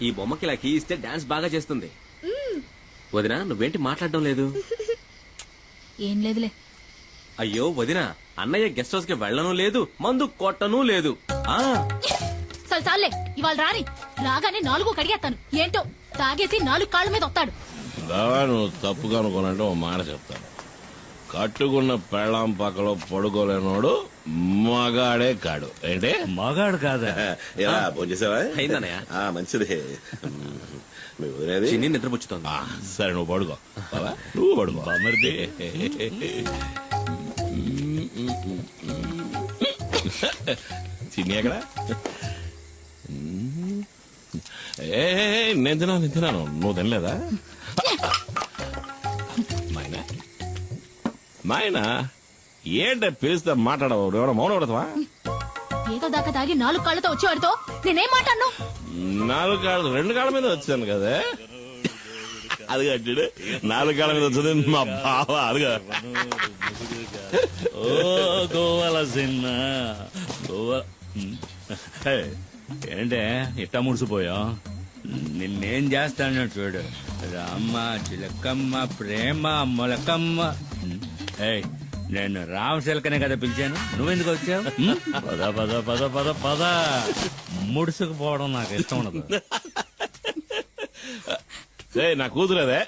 ఈ బొమ్మకి ఇలా కీ ఇస్తే డాన్స్ బాగా చేస్తుంది. వదినా నువ్వేంటి మాట్లాడడం లేదు? ఏం లేదులే. అయ్యో వదినా, అన్నయ్య గెస్ట్ హౌస్ కి వెళ్ళను లేదు, మందు కొట్టను లేదు. చాలే, ఇవాళ రాని రాగానే 4 కడిగేస్తాను. ఏంటో తాగేసి 4 కాళ్ళ మీద వస్తాడు. నువ్వు తప్పుగా అనుకోనంటే ఓ మాట చెప్తాను. కట్టుకున్న పెళ్ళాం పక్కలో పడుకోలేనోడు మగాడే కాడు. ఏంటి మగాడు కాదా? ఇలా భోంచేసావా? అయిందన్నయ్య. మంచిది. మీ వదిలేది చిన్ని నిద్రపుచ్చుతోంది. సరే నువ్వు పడుకో. నువ్వు పడుకో బామర్ది. చిన్ని ఎక్కడ? నేను తిన్నాను. నువ్వు తినలేదా? మాయనా ఏంట పిలిస్తే మాట్లాడవు? ఎవడో మౌనం పడతావా? ఏదో దాకా తాగి 4 కాళ్ళతో వచ్చేవాడితో నేనేం మాట్లాడను? 4 కాళ్ళు 2 కాళ్ళ మీద వచ్చాను కదా. అది కట్టాడు 4 కాళ్ళ మీద వచ్చింది మా బావ. అదిగా ఓ గోవాల సిన్న గోవా. ఏంటే ఇట్టా ముడిసిపోయా? నిన్నేం చేస్తాను చూడు. రామ్మ చిలకమ్మ ప్రేమ మొలకమ్మ. నేను రామశిలకనే కదా పిలిచాను. నువ్వెందుకు వచ్చావు? పద పద పద పద పద. ముడుసుకుపోవడం నాకు ఇష్టం ఉండదు. నా కూతురేదే.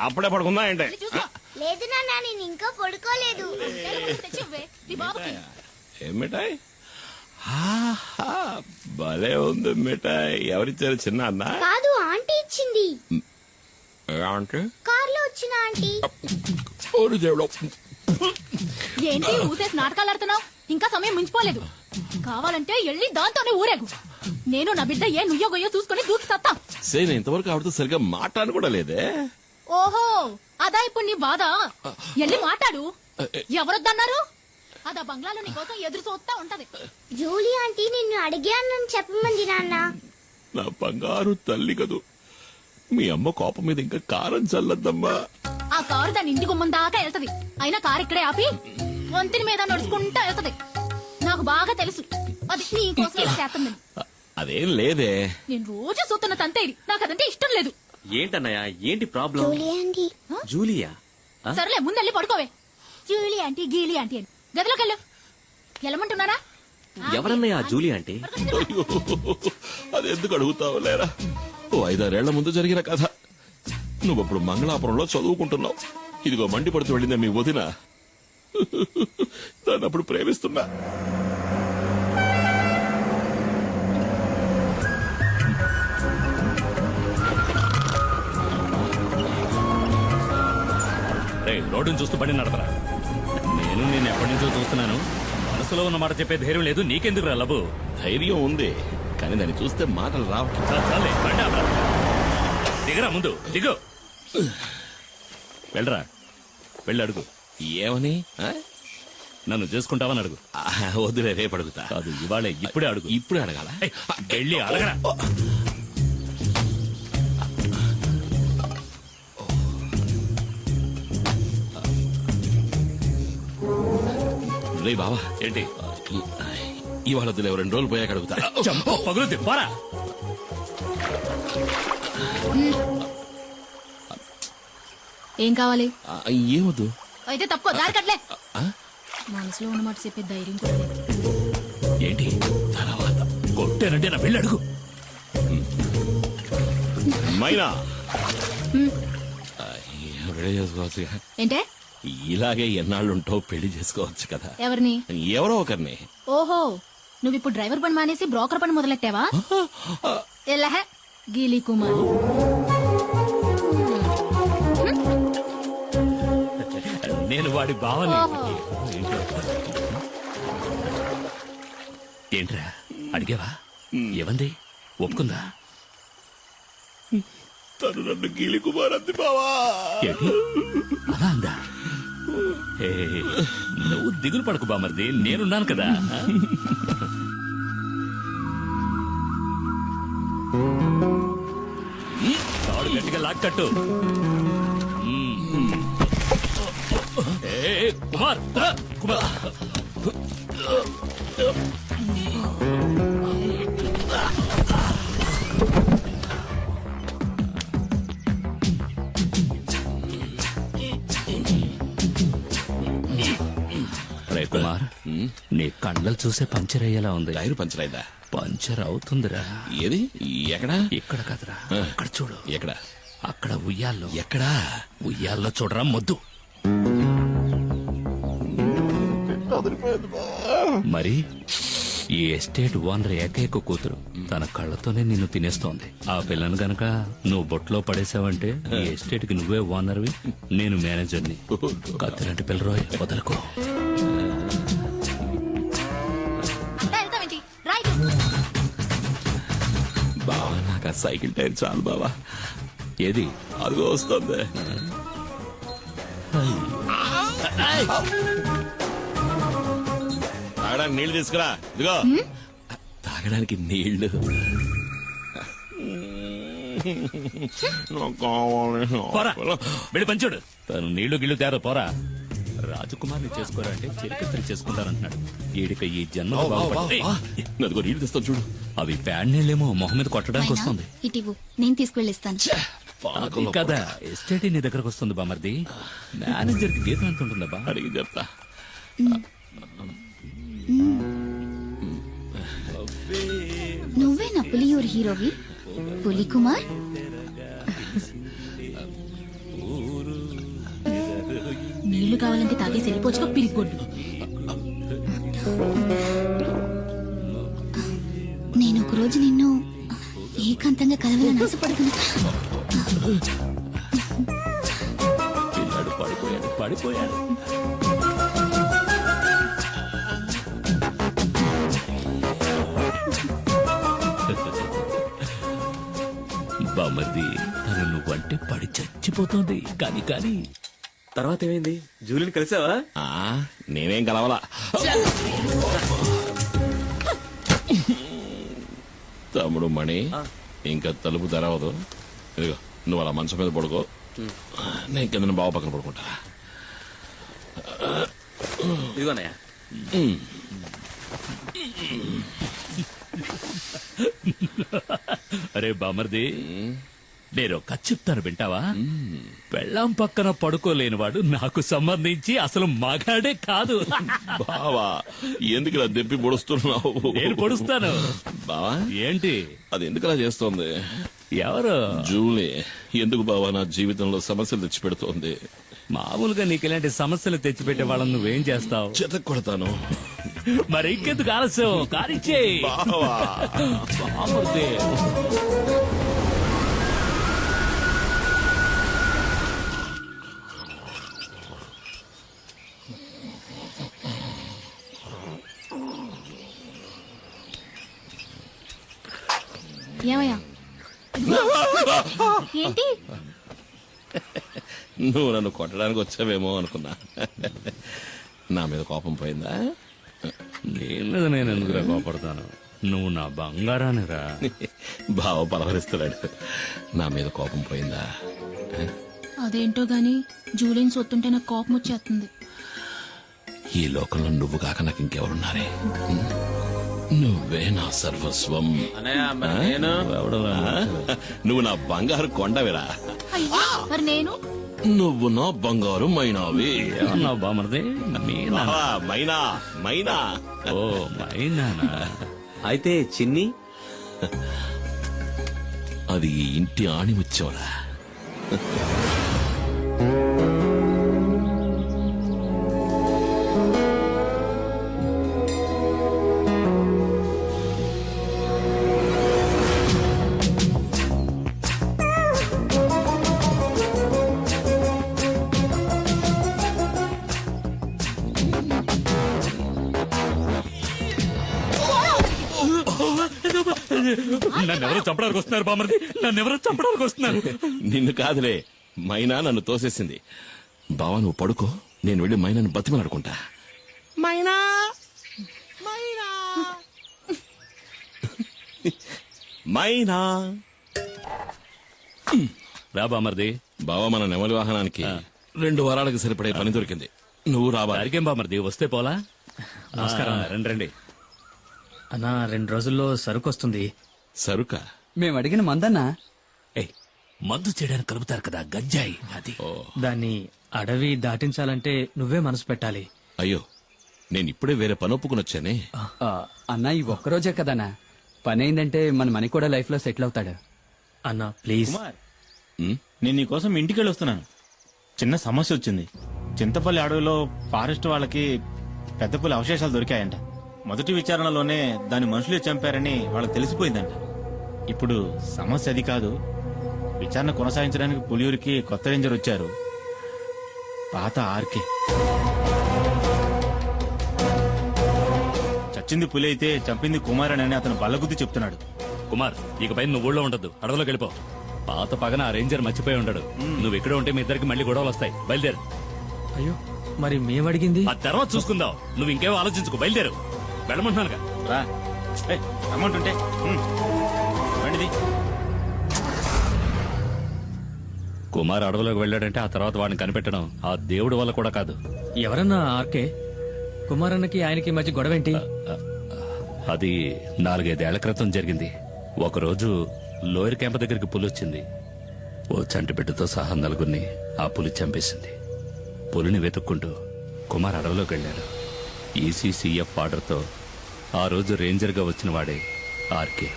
అప్పుడే పడుకుందా ఏంటే? లేదు నాన్న, నేను ఇంకా పడుకోలేదు. ఏం మిఠాయి? భలే ఉంది మిఠాయి. ఎవరిచ్చారు? చిన్న అన్న కాదు, ఆంటీ ఇచ్చింది. అంటే కార్లో వచ్చిన ఆంటీ. ఏంటి ఊసేసి నాటకాలు ఆడుతున్నావు? ఇంకా సమయం మించిపోలేదు. కావాలంటే వెళ్ళి దాంతోనే ఊరేగు. నేను నా బిడ్డ ఏ నుయ్యో గొయ్యో చూసుకుని దూకి సత్తా. నేను ఇంతవరకు ఆవిడతో సరిగ్గా మాట్లాడను కూడా లేదే. ఓహో, అదా ఇప్పుడు నీ బాధ? వెళ్ళి మాట్లాడు. ఎవరొద్దన్నారు? అదా బంగ్లాలో నీ కోసం ఎదురు చూస్తా ఉంటది. జూలీ ఆంటీ నిన్ను అడిగానని చెప్పమంది నాన్న. నా బంగారు తల్లి కదూ. మీ అమ్మ కోపం మీద ఇంకా కారం చల్లద్దమ్మా. ఆ కారు దాని ఇంటి గుమ్మం దాకా వెళ్తది. అయినా కారు ఇక్కడే ఆపి వంతిని మీద నడుచుకుంటా వెళ్తది. నాకు బాగా తెలుసు అది నీ కోసం ఇలా చేస్తుందని. అదేం లేదే. నేను రోజు చూస్తున్న తంతే ఇది. నాకు అదంటే ఇష్టం లేదు. ఏంటన్నయ్య, ఏంటి ప్రాబ్లం? Julie aunty. జూలియా? సరేలే, ముందెళ్ళి పడుకోవే. జూలీ ఆంటీ గీలీ ఆంటీ అని గదిలోకి వెళ్ళు. వెళ్ళమంటున్నారా? ఎవరన్నయ్య జూలీ ఆంటీ? అది ఎందుకు అడుగుతావు లేరా? ఓ 5-6 ఏళ్ల ముందు జరిగిన కథ. నువ్వప్పుడు మంగళాపురంలో చదువుకుంటున్నావు. ఇదిగో మండిపడుతూ వెళ్ళిందే మీ వదిన. దాన్ని అప్పుడు ప్రేమిస్తున్నా. రోడ్డును చూస్తూ బండి నడపరా. నేను ఎప్పటి నుంచో చూస్తున్నాను. మనసులో ఉన్న మాట చెప్పే ధైర్యం లేదు. నీకెందుకు రా లబు? ధైర్యం ఉంది, కానీ దాన్ని చూస్తే మాటలు రావు. దిగరా, ముందు దిగు. వెళ్ళరా, వెళ్ళి అడుగు. ఏమని? నన్ను చేసుకుంటావని అడుగు. వద్దులే, రేపు అడుగుతా. కాదు, ఇవాళే, ఇప్పుడే అడుగు. ఇప్పుడే అడగాల? వెళ్ళి అడగరా. రే బావా, ఏంటి? ఇవాళ 2 రోజులు పోయాక అడుగుతా. చంప పగులుద్ది, పోరా. ఏం కావాలి? ఏమొద్దు. అయితే తప్పుకో, దారి కట్లే. మనసులో ఉన్నమాట చెప్పే ధైర్యం కూడా లేదు. ఏంటి తర్వాత కొట్టానంటే నా పెళ్ళి అడుగు. మైనా పెళ్లి చేసుకోవచ్చు. ఏంటే ఇలాగే ఎన్నాళ్ళుంటావు? పెళ్లి చేసుకోవచ్చు కదా. ఎవరిని? ఎవరో ఒకరిని. ఓహో, నువ్వు ఇప్పుడు డ్రైవర్ పని మానేసి బ్రోకర్ పని మొదలెట్టావా? ఎలా గీలీ కుమార్. నేను వాడి బావని. ఏంట్రా అడిగావా? ఏమంది? ఒప్పుకుందా? తను నన్ను గీలి కుమార్ అంది బావా. ఏంటి అలా అందా? నువ్వు దిగులు పడకు బామర్ది, నేనున్నాను కదా. తాడు గట్టిగా లాక్కట్టు. కుమార్ కుమార్, నీ కండలు చూసే పంచర్ అయ్యేలా ఉంది. టైర్ పంచర్ అయిందా? పంచర్ అవుతుందిరా. ఏది? ఎక్కడా? ఇక్కడ కదరా, అక్కడ చూడు. ఎక్కడ? అక్కడ ఉయ్యాల్లో. ఎక్కడా? ఉయ్యాల్లో చూడరా మొద్దు. మరి ఈ ఎస్టేట్ ఓనర్ ఏకైక కూతురు తన కళ్ళతోనే నిన్ను తినేస్తోంది. ఆ పిల్లను గనక నువ్వు బొట్లో పడేసావంటే ఈ ఎస్టేట్ కి నువ్వే ఓనర్వి, నేను మేనేజర్ని. కత్తిలాంటి పిల్లరోయ్, వదలకు. వెళ్తావేంటి? రైట్. బావా నాకు ఆ సైకిల్ టైర్ చాలు బావా. ఏది? అదిగో వస్తుంది. తాగడానికి నీళ్లు తీసుకురా. ఇదిగో తాగడానికి నీళ్లు. నాకు కావాలి. పోరా, వెళ్ళి పంచుడు. తను నీళ్లు గిళ్ళు తేరా, పోరా. రాజకుమార్ని చేసుకోరా అంటే చిరకత్తరి చేసుకుంటారంటున్నాడు. ఈడిక ఈ జన్మ అదిగో నీళ్లు తెస్తాను చూడు. అవి ప్యాడ్ నీళ్ళేమో మొహం మీద కొట్టడానికి వస్తుంది. ఇటివు, నేను తీసుకువెళ్ళిస్తాను. అది కదా ఎస్టేట్ నీ దగ్గరకు వస్తుంది బామర్ది. మేనేజర్ కి జీతం ఎంత ఉంటుందా? అడిగి చెప్తా. నువ్వేనా పులియూరు హీరోవి? పులి కుమార్. నీళ్లు కావాలంటే తాగేసి వెళ్ళిపోవచ్చుకో పిరిగొడ్డు. నేను ఒకరోజు నిన్ను ఏకాంతంగా కలవాలని ఆశపడుతున్నా. పిల్లాడు పడిపోయాడు. బామర్ది, తను నువ్వంటే పడి చచ్చిపోతుంది. కానీ తర్వాత ఏమైంది? జూలిని కలిసావా? నేనేం కలవాలా. తమ్ముడు మణి, ఇంకా తలుపు తెరవదు. ఇదిగో నువ్వు అలా మంచం మీద పడుకో, నేను కింద బావ పక్కన పడుకుంటా. ఇదిగోనయ్యా. అరే బామర్ది, నేను కథ చెప్తాను వింటావా? పెళ్ళాం పక్కన పడుకోలేనివాడు నాకు సంబంధించి అసలు మగాడే కాదు. బావా ఎందుకు ఇలా దెప్పి పొడుస్తున్నావు? నేను పొడుస్తాను. బావా ఏంటి? అది ఎందుకు అలా చేస్తోంది? ఎవరు? జూలీ. ఎందుకు బావా నా జీవితంలో సమస్యలు తెచ్చి పెడుతోంది? మామూలుగా నీకు ఇలాంటి సమస్యలు తెచ్చిపెట్టే వాళ్ళని నువ్వేం చేస్తావు? చెత్త కొడతాను. మరి ఇంకెందుకు ఆలస్యం? కారిచ్చే బావా. ఏమయ్యా? ఏంటి? నువ్వు నన్ను కొట్టడానికి వచ్చావేమో అనుకున్నా. నా మీద కోపం పోయిందా? నీ మీద నేను ఎందుకురా కోపడతాను? నువ్వు నా బంగారానిరా. బావ పలవరిస్తున్నాడు. నా మీద కోపం పోయిందా? అదేంటో గాని జూలిని సొత్తుంటే నాకు కోపం వచ్చేస్తుంది. ఈ లోకంలో నువ్వు కాక నాకు ఇంకెవరున్నారే? నువ్వే నా సర్వస్వం. అన్నయ్య, మరి నేను? నువ్వు నా బంగారు కొండవిరా. అయ్యో, మరి నేను? నువ్వు నా బంగారు మైనావి. ఏమన్నావు బామర్ది? మీనా? మైనా మైనా. ఓ మైనానా? అయితే చిన్ని? అది ఈ ఇంటి ఆణిముచ్చోరా. నన్నెవరో చంపడానికి వస్తున్నారు బామర్ది, నన్నెవరో చంపడానికి వస్తున్నారు. నిన్ను కాదులే, మైనా నన్ను తోసేసింది. బావా నువ్వు పడుకో, నేను వెళ్ళి మైనాను బతిమలాడుకుంటా. మైనా మైనా మైనా. రా బామర్ది. బావా మన నెమలి వాహనానికి 2 వారాలకు సరిపడే పని దొరికింది. నువ్వు రావాలి. దారికేం బామర్ది, వస్తే పోలా. నమస్కారం. రండి రండి. అన్నా 2 రోజుల్లో సరుకు వస్తుంది. సరుక? మేము అడిగిన మందన్నా. ఏయ్, మందు చేయడానికి కలుపుతారు కదా, గంజాయి. అది దాన్ని అడవి దాటించాలంటే నువ్వే మనసు పెట్టాలి. అయ్యో నేను ఇప్పుడే వేరే పని ఒప్పుకుని వచ్చానే. అన్నా ఈ ఒక్కరోజే కదన్నా పని అయిందంటే మన మనీ కూడా లైఫ్ లో సెటిల్ అవుతాడు. అన్నా ప్లీజ్. కుమార్ ఉమ్, నేను నీకోసం ఇంటికి వెళ్ళి వస్తున్నాను. చిన్న సమస్య వచ్చింది. చింతపల్లి అడవిలో ఫారెస్ట్ వాళ్ళకి పెద్ద పులి అవశేషాలు దొరికాయంట. మొదటి విచారణలోనే దాని మనుషులే చంపారని వాళ్ళకి తెలిసిపోయిందంట. ఇప్పుడు సమస్య అది కాదు. విచారణ కొనసాగించడానికి పులియూరికి కొత్త రేంజర్ వచ్చారు, పాత ఆర్కే. చచ్చింది పులి అయితే చంపింది కుమార్ అని అతను బల్లగుద్ది చెప్తున్నాడు. కుమార్ ఇకపై నువ్వు ఊళ్ళో ఉండదు, అడవిలోకి వెళ్ళిపో. పాత పగన ఆ రేంజర్ మర్చిపోయి ఉండడు. నువ్వు ఇక్కడ ఉంటే మీ ఇద్దరికి మళ్ళీ గొడవలు వస్తాయి. బయలుదేరు. అయ్యో మరి మేమడిగింది. ఆ తర్వాత చూసుకుందాం. నువ్వు ఇంకేమో ఆలోచించుకో. బయలుదేరు. వెళ్ళమంటున్నానుగా. రా అమౌంట్ ఉంటే రండిది. కుమార్ అడవిలోకి వెళ్ళాడంటే ఆ తర్వాత వాడిని కనిపెట్టడం ఆ దేవుడి వల్ల కూడా కాదు. ఎవరన్నా ఆర్కే? కుమారన్నకి ఆయనకి మధ్య గొడవేంటి? అది 4-5 ఏళ్ల క్రితం జరిగింది. ఒకరోజు లోయర్ క్యాంప్ దగ్గరికి పులి వచ్చింది. ఓ చంటి బిడ్డతో సహా నలుగురిని ఆ పులి చంపేసింది. పులిని వెతుక్కుంటూ కుమార్ అడవిలోకి వెళ్ళాడు. ఈసీసీఎఫ్ ఆర్డర్తో ఆ రోజు రేంజర్గా వచ్చిన వాడే ఆర్కే.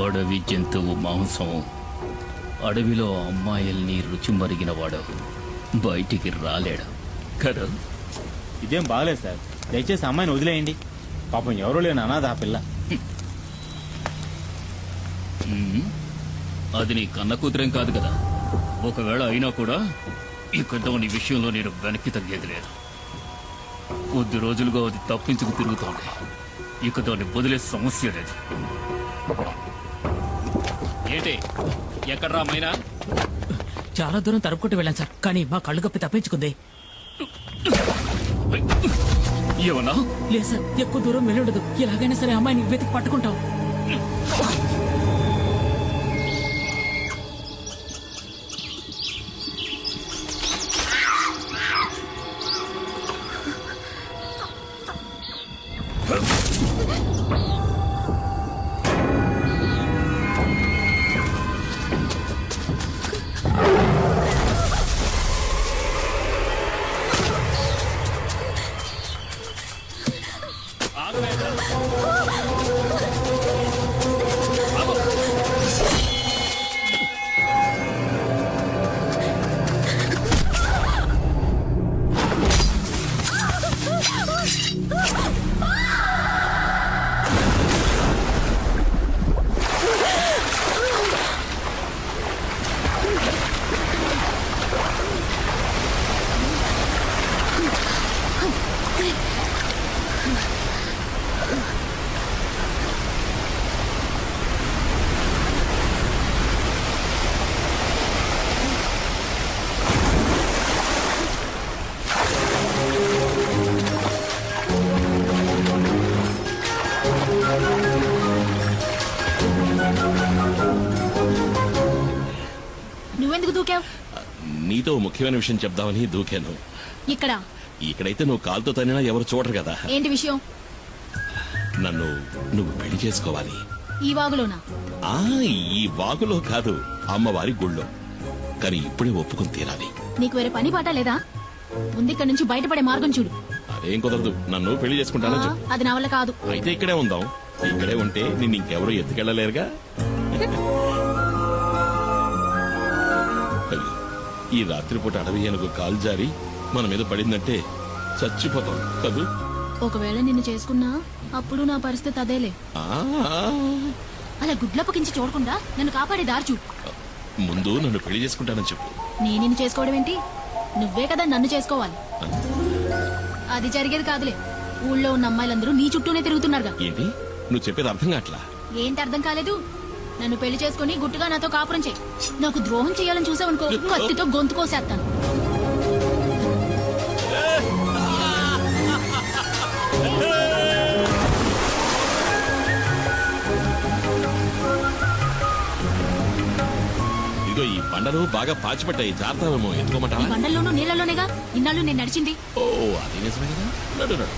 అడవి జంతువు మాంసం అడవిలో అమ్మాయిల్ని రుచి మరిగినవాడు బయటికి రాలేడు కదా. ఇదేం బాగలేదు సార్. దయచేసి అమ్మాయిని వదిలేయండి. పాపం ఎవరూ లేని అనాథ ఆ పిల్ల. అది నీ కన్న కూతురేం కాదు కదా. ఒకవేళ అయినా కూడా ఇక దాని విషయంలో నేను వెనక్కి తగ్గేది లేదు. కొద్ది రోజులుగా అది తప్పించుకు తిరుగుతోంది. ఇక దాన్ని వదిలే సమస్య లేదు. ఏంటి ఎక్కడ్రా మైనా? చాలా దూరం తరుపుకుంటూ వెళ్ళాను సార్, కానీ మా కళ్ళు కప్పి తప్పించుకుంది. ఏమన్నా? లేదు సార్, ఎక్కువ దూరం వెళ్ళి ఉండదు. ఎలాగైనా సరే అమ్మాయిని వెతికి పట్టుకుంటాం. నువ్వెందుకు దూకావు? నీతో ముఖ్యమైన విషయం చెప్దామని దూకాను. ఇక్కడ ఇక్కడైతే నువ్వు కాలుతో తనినా ఎవరు చూడరు కదా. ఏంటి విషయం? నువ్వు పెళ్లి చేసుకోవాలి. ఈ వాగులోనా? ఆ ఈ వాగులో కాదు, అమ్మవారి గుళ్ళో. కానీ ఇప్పుడే ఒప్పుకుని తీరాలి. నీకు వేరే పని పాట లేదా? ముందు ఇక్కడ నుంచి బయటపడే మార్గం చూడు. అదేం కుదరదు. నన్ను పెళ్లి చేసుకుంటానని చెప్పు. అది నా వల్ల కాదు. అయితే ఇక్కడే ఉందాం. ఇక్కడే ఉంటే నిన్ను ఇంకెవరూ ఎత్తుకెళ్ళలేరుగా. ఈ రాత్రిపూట అడవి ఏనుగు కాలు జారి మన మీద పడిందంటే చచ్చిపోతాం కదూ. ఒకవేళ నిన్ను చేసుకున్నా అప్పుడు నా పరిస్థితి అదేలే. ఆ, అలా గుడ్లప్పకించి చూడకుండా నన్ను కాపాడే దారి చూడు. ముందు నన్ను పెళ్లి చేసుకుంటానని చెప్పు. నేను నిన్ను చేసుకోవడం ఏంటి? నువ్వే కదా నన్ను చేసుకోవాలి. అది జరిగేది కాదులే. ఊళ్ళో ఉన్న అమ్మాయిలందరూ నీ చుట్టూనే తిరుగుతున్నారుగా. ఏంటి నువ్వు చెప్పేది అర్థం కావట్లా? ఏంటి అర్థం కాలేదు? నన్ను పెళ్లి చేసుకుని గుట్టుగా నాతో కాపురం చేయి. నాకు ద్రోహం చేయాలని చూసావనుకో, కత్తితో గొంతు కోసేస్తాను. ఇదిగో ఈ బండలు బాగా పాచిపట్టాయి, జాగ్రత్తమేమో. ఈ ఎత్తుకోమంటావా? బండల్లోనూ నీళ్లలోనేగా ఇన్నాళ్ళు నేను నడిచింది. ఓ అది నిజమే కదా. నడు నడు.